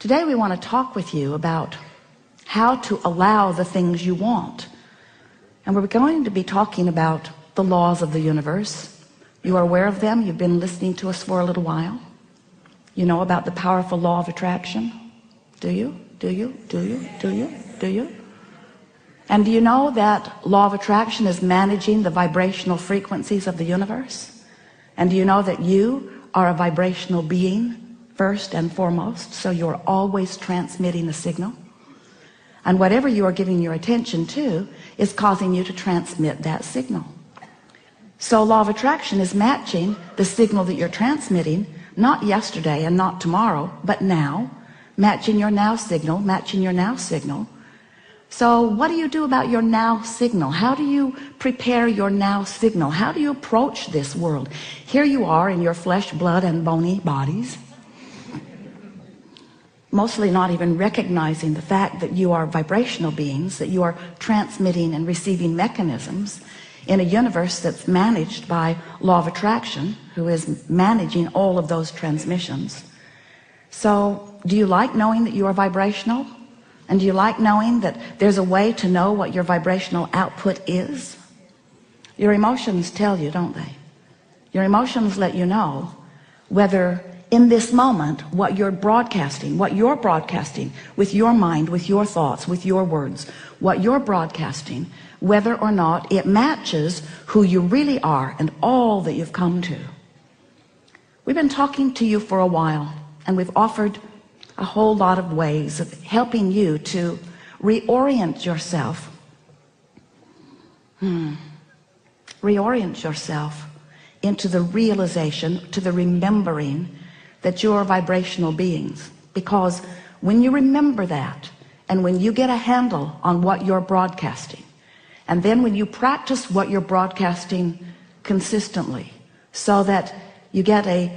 Today we want to talk with you about how to allow the things you want. And we're going to be talking about the laws of the universe. You are aware of them. You've been listening to us for a little while. You know about the powerful law of attraction. Do you? Do you? Do you? Do you? Do you? And do you know that law of attraction is managing the vibrational frequencies of the universe? And do you know that you are a vibrational being first and foremost, so you're always transmitting a signal? And whatever you are giving your attention to is causing you to transmit that signal. So law of attraction is matching the signal that you're transmitting, not yesterday and not tomorrow, but now, matching your now signal, matching your now signal. So what do you do about your now signal? How do you prepare your now signal? How do you approach this world? Here you are in your flesh, blood, and bony bodies, mostly not even recognizing the fact that you are vibrational beings, that you are transmitting and receiving mechanisms in a universe that's managed by law of attraction, who is managing all of those transmissions. So do you like knowing that you are vibrational? And do you like knowing that there's a way to know what your vibrational output is? Your emotions tell you, don't they? Your emotions let you know whether in this moment what you're broadcasting with your mind, with your thoughts, with your words, what you're broadcasting, whether or not it matches who you really are and all that you've come to. We've been talking to you for a while, and we've offered a whole lot of ways of helping you to reorient yourself. Reorient yourself into the realization, to the remembering that you are vibrational beings. Because when you remember that, and when you get a handle on what you're broadcasting, and then when you practice what you're broadcasting consistently, so that you get a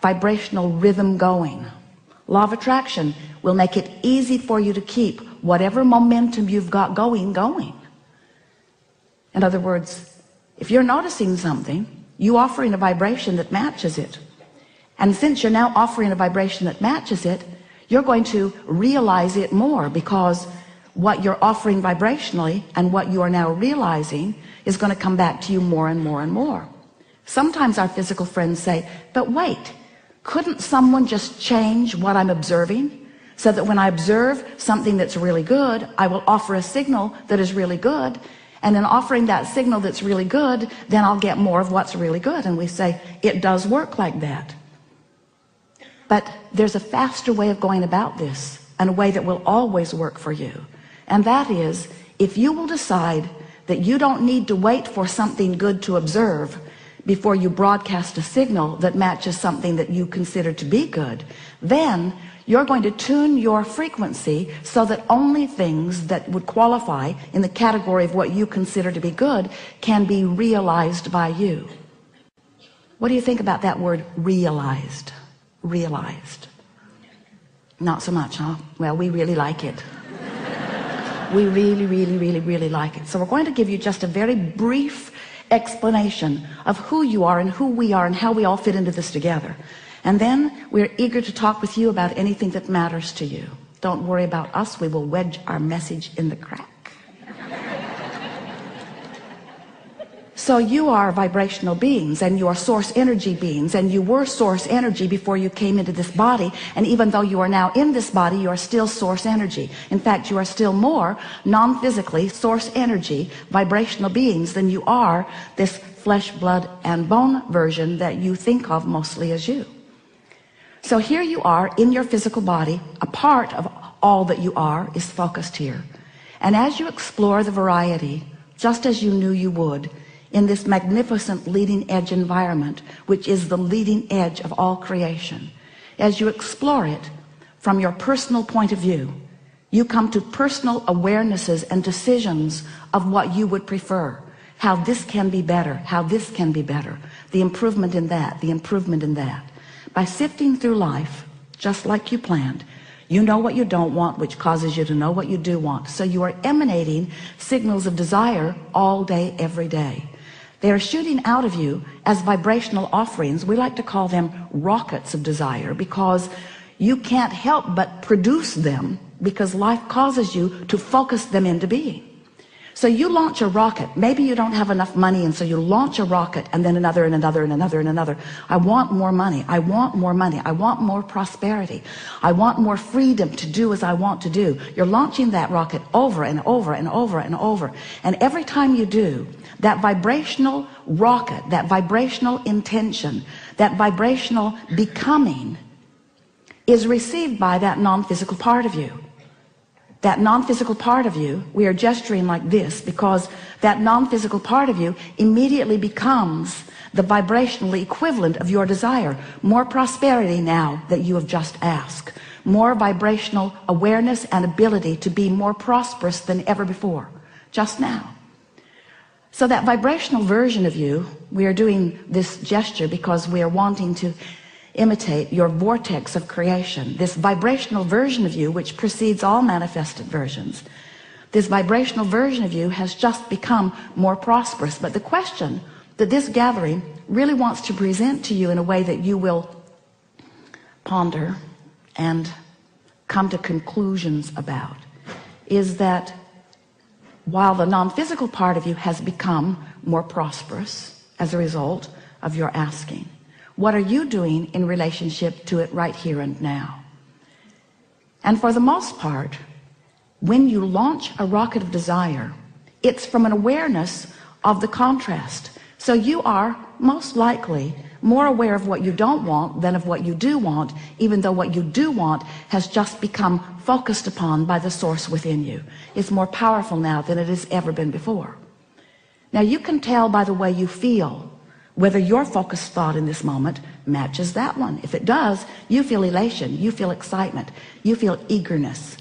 vibrational rhythm going, law of attraction will make it easy for you to keep whatever momentum you've got going. In other words, if you're noticing something, you offering a vibration that matches it. And since you're now offering a vibration that matches it, you're going to realize it more, because what you're offering vibrationally and what you are now realizing is going to come back to you more and more and more. Sometimes our physical friends say, but wait, couldn't someone just change what I'm observing so that when I observe something that's really good, I will offer a signal that is really good, and in offering that signal that's really good, then I'll get more of what's really good. And we say, it does work like that. But there's a faster way of going about this, and a way that will always work for you. And that is, if you will decide that you don't need to wait for something good to observe before you broadcast a signal that matches something that you consider to be good, then you're going to tune your frequency so that only things that would qualify in the category of what you consider to be good can be realized by you. What do you think about that word, realized? Realized. Not so much, huh? Well, we really like it. We really like it. So we're going to give you just a very brief explanation of who you are and who we are and how we all fit into this together. And then we're eager to talk with you about anything that matters to you. Don't worry about us. We will wedge our message in the crack. So you are vibrational beings, and you are source energy beings, and you were source energy before you came into this body. And even though you are now in this body, you are still source energy. In fact, you are still more non-physically source energy vibrational beings than you are this flesh, blood, and bone version that you think of mostly as you. So here you are in your physical body. A part of all that you are is focused here. And as you explore the variety, just as you knew you would, in this magnificent leading edge environment, which is the leading edge of all creation, as you explore it from your personal point of view, you come to personal awarenesses and decisions of what you would prefer, how this can be better, how this can be better, the improvement in that, the improvement in that. By sifting through life just like you planned, you know what you don't want, which causes you to know what you do want. So you are emanating signals of desire all day, every day. They are shooting out of you as vibrational offerings. We like to call them rockets of desire, because You can't help but produce them because life causes you to focus them into being. So you launch a rocket. Maybe you don't have enough money, and so you launch a rocket, and then another and another and another and another. I want more money. I want more money. I want more prosperity. I want more freedom to do as I want to do. You're launching that rocket over and over and over and over. And every time you do, that vibrational rocket, that vibrational intention, that vibrational becoming is received by that non-physical part of you. That non-physical part of you, we are gesturing like this because that non-physical part of you immediately becomes the vibrational equivalent of your desire. More prosperity now that you have just asked. More vibrational awareness and ability to be more prosperous than ever before, just now. So that vibrational version of you, we are doing this gesture because we are wanting to imitate your vortex of creation. This vibrational version of you, which precedes all manifested versions, this vibrational version of you has just become more prosperous. But the question that this gathering really wants to present to you in a way that you will ponder and come to conclusions about is that while the non-physical part of you has become more prosperous as a result of your asking, what are you doing in relationship to it right here and now? And for the most part, when you launch a rocket of desire, it's from an awareness of the contrast. So you are most likely more aware of what you don't want than of what you do want, even though what you do want has just become focused upon by the source within you. It's more powerful now than it has ever been before. Now you can tell by the way you feel whether your focused thought in this moment matches that one. If it does, you feel elation, you feel excitement, you feel eagerness,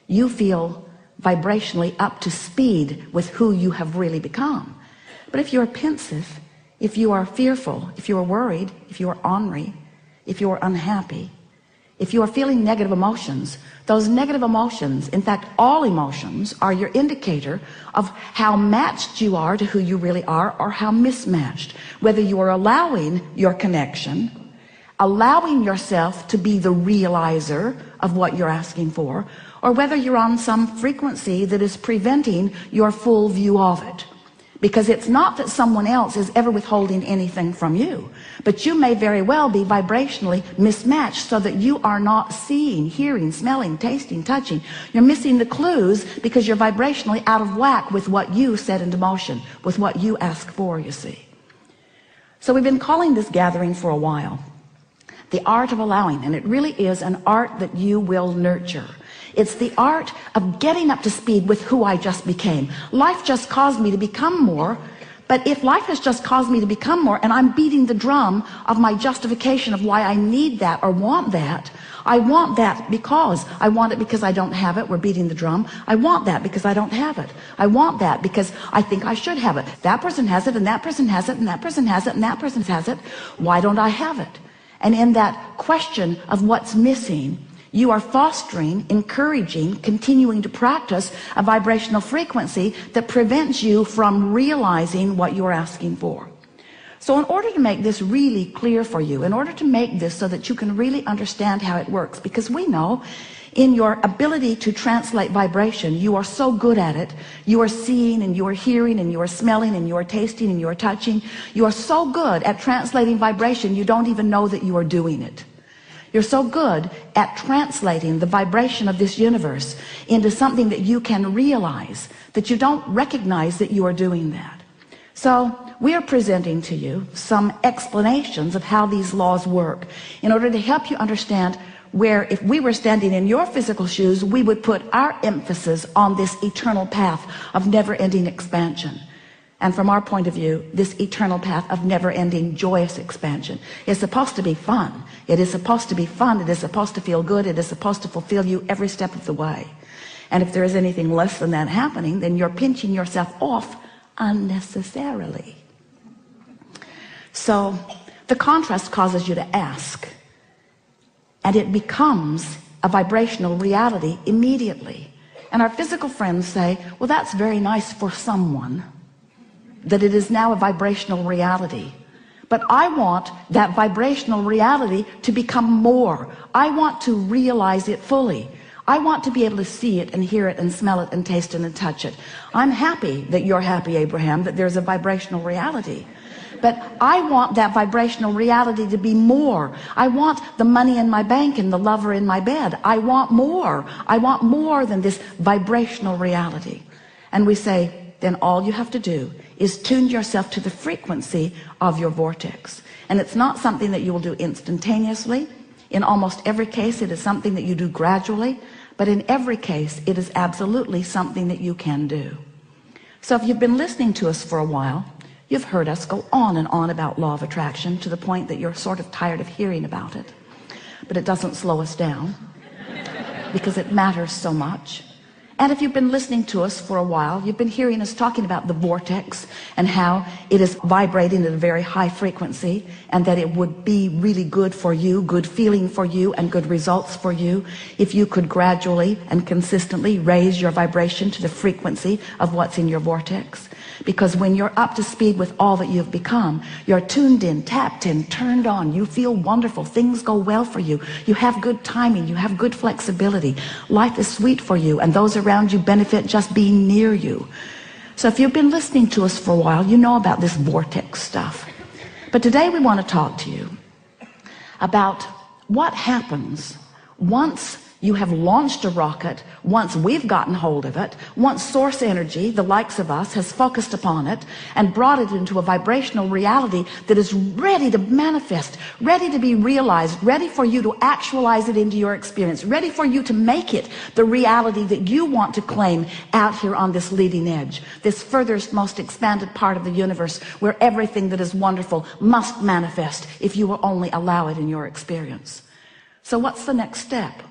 you feel vibrationally up to speed with who you have really become. But if you're pensive, if you are fearful, if you are worried, if you are ornery, if you are unhappy, if you are feeling negative emotions, those negative emotions, in fact all emotions, are your indicator of how matched you are to who you really are or how mismatched. Whether you are allowing your connection, allowing yourself to be the realizer of what you're asking for, or whether you're on some frequency that is preventing your full view of it. Because it's not that someone else is ever withholding anything from you, but you may very well be vibrationally mismatched so that you are not seeing, hearing, smelling, tasting, touching. You're missing the clues because you're vibrationally out of whack with what you set into motion, with what you ask for, you see. So we've been calling this gathering for a while the art of allowing, and it really is an art that you will nurture. It's the art of getting up to speed with who I just became. Life just caused me to become more, but if life has just caused me to become more and I'm beating the drum of my justification of why I need that or want that, I want that because I want it because I don't have it. We're beating the drum. I want that because I don't have it. I want that because I think I should have it. That person has it, and that person has it, and that person has it, and that person has it. Why don't I have it? And in that question of what's missing, you are fostering, encouraging, continuing to practice a vibrational frequency that prevents you from realizing what you're asking for. So in order to make this really clear for you, in order to make this so that you can really understand how it works, because we know in your ability to translate vibration, you are so good at it. You are seeing and you are hearing and you are smelling and you are tasting and you are touching. You are so good at translating vibration, you don't even know that you are doing it. You're so good at translating the vibration of this universe into something that you can realize that you don't recognize that you are doing that. So we are presenting to you some explanations of how these laws work in order to help you understand where, if we were standing in your physical shoes, we would put our emphasis on this eternal path of never-ending expansion. And from our point of view, this eternal path of never-ending joyous expansion is supposed to be fun. It is supposed to be fun. It is supposed to feel good. It is supposed to fulfill you every step of the way. And if there is anything less than that happening, then you're pinching yourself off unnecessarily. So the contrast causes you to ask, and it becomes a vibrational reality immediately. And our physical friends say, well, that's very nice for someone, that it is now a vibrational reality. But I want that vibrational reality to become more. I want to realize it fully. I want to be able to see it and hear it and smell it and taste it and touch it. I'm happy that you're happy, Abraham, that there's a vibrational reality. But I want that vibrational reality to be more. I want the money in my bank and the lover in my bed. I want more. I want more than this vibrational reality. And we say, then all you have to do is tune yourself to the frequency of your vortex. And it's not something that you will do instantaneously. In almost every case, it is something that you do gradually. But in every case, it is absolutely something that you can do. So if you've been listening to us for a while, you've heard us go on and on about law of attraction to the point that you're sort of tired of hearing about it. But it doesn't slow us down because it matters so much. And if you've been listening to us for a while, you've been hearing us talking about the vortex and how it is vibrating at a very high frequency, and that it would be really good for you, good feeling for you, and good results for you if you could gradually and consistently raise your vibration to the frequency of what's in your vortex. Because when you're up to speed with all that you've become, you're tuned in, tapped in, turned on, you feel wonderful, things go well for you, you have good timing, you have good flexibility, life is sweet for you, and those around you benefit just being near you. So if you've been listening to us for a while, you know about this vortex stuff. But today we want to talk to you about what happens once you have launched a rocket, once we've gotten hold of it, once source energy, the likes of us, has focused upon it and brought it into a vibrational reality that is ready to manifest, ready to be realized, ready for you to actualize it into your experience, ready for you to make it the reality that you want to claim out here on this leading edge, this furthest, most expanded part of the universe where everything that is wonderful must manifest if you will only allow it in your experience. So what's the next step?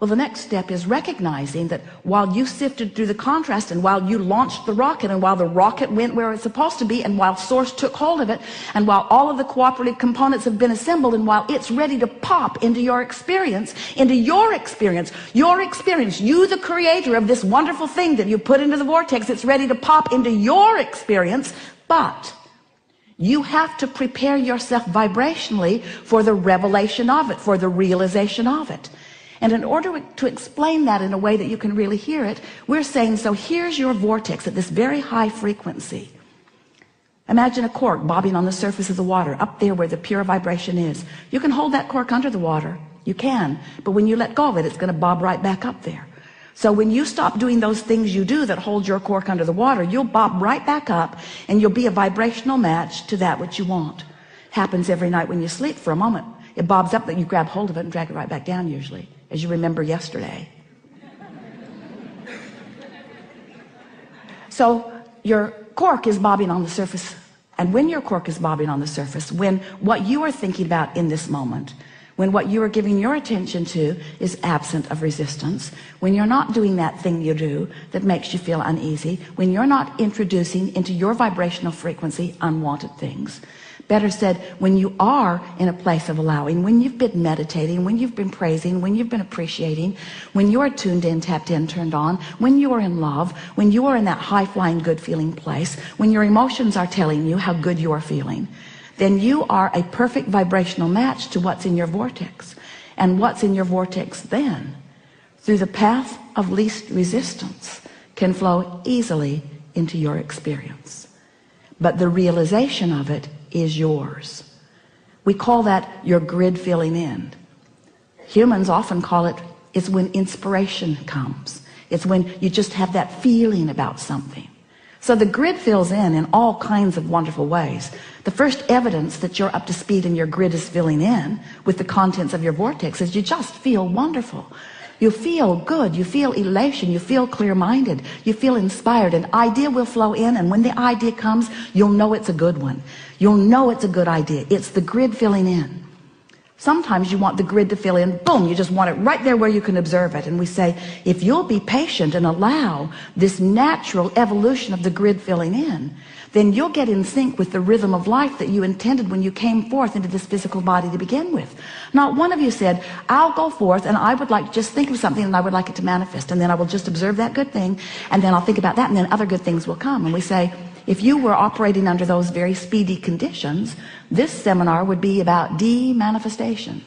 Well, the next step is recognizing that while you sifted through the contrast, and while you launched the rocket, and while the rocket went where it's supposed to be, and while source took hold of it, and while all of the cooperative components have been assembled, and while it's ready to pop into your experience, you, the creator of this wonderful thing that you put into the vortex, it's ready to pop into your experience. But you have to prepare yourself vibrationally for the revelation of it, for the realization of it. And in order to explain that in a way that you can really hear it, we're saying, so here's your vortex at this very high frequency. Imagine a cork bobbing on the surface of the water, up there where the pure vibration is. You can hold that cork under the water. You can. But when you let go of it, it's going to bob right back up there. So when you stop doing those things you do that hold your cork under the water, you'll bob right back up, and you'll be a vibrational match to that which you want. Happens every night when you sleep for a moment. It bobs up, that you grab hold of it and drag it right back down usually, as you remember yesterday. So your cork is bobbing on the surface. And when your cork is bobbing on the surface, when what you are thinking about in this moment, when what you are giving your attention to is absent of resistance, when you're not doing that thing you do that makes you feel uneasy, when you're not introducing into your vibrational frequency unwanted things, better said, when you are in a place of allowing, when you've been meditating, when you've been praising, when you've been appreciating, when you're tuned in, tapped in, turned on, when you are in love, when you are in that high-flying, good-feeling place, when your emotions are telling you how good you are feeling, then you are a perfect vibrational match to what's in your vortex. And what's in your vortex then, through the path of least resistance, can flow easily into your experience. But the realization of it is yours. We call that your grid filling in. Humans often call it, it's when inspiration comes. It's when you just have that feeling about something. So the grid fills in all kinds of wonderful ways. The first evidence that you're up to speed and your grid is filling in with the contents of your vortex is you just feel wonderful. You feel good, you feel elation, you feel clear-minded, you feel inspired. An idea will flow in, and when the idea comes, you'll know it's a good one. You'll know it's a good idea. It's the grid filling in. Sometimes you want the grid to fill in, boom, you just want it right there where you can observe it. And we say, if you'll be patient and allow this natural evolution of the grid filling in, then you'll get in sync with the rhythm of life that you intended when you came forth into this physical body to begin with. Not one of you said, I'll go forth and I would like to just think of something and I would like it to manifest, and then I will just observe that good thing, and then I'll think about that, and then other good things will come. And we say, if you were operating under those very speedy conditions, this seminar would be about de-manifestation.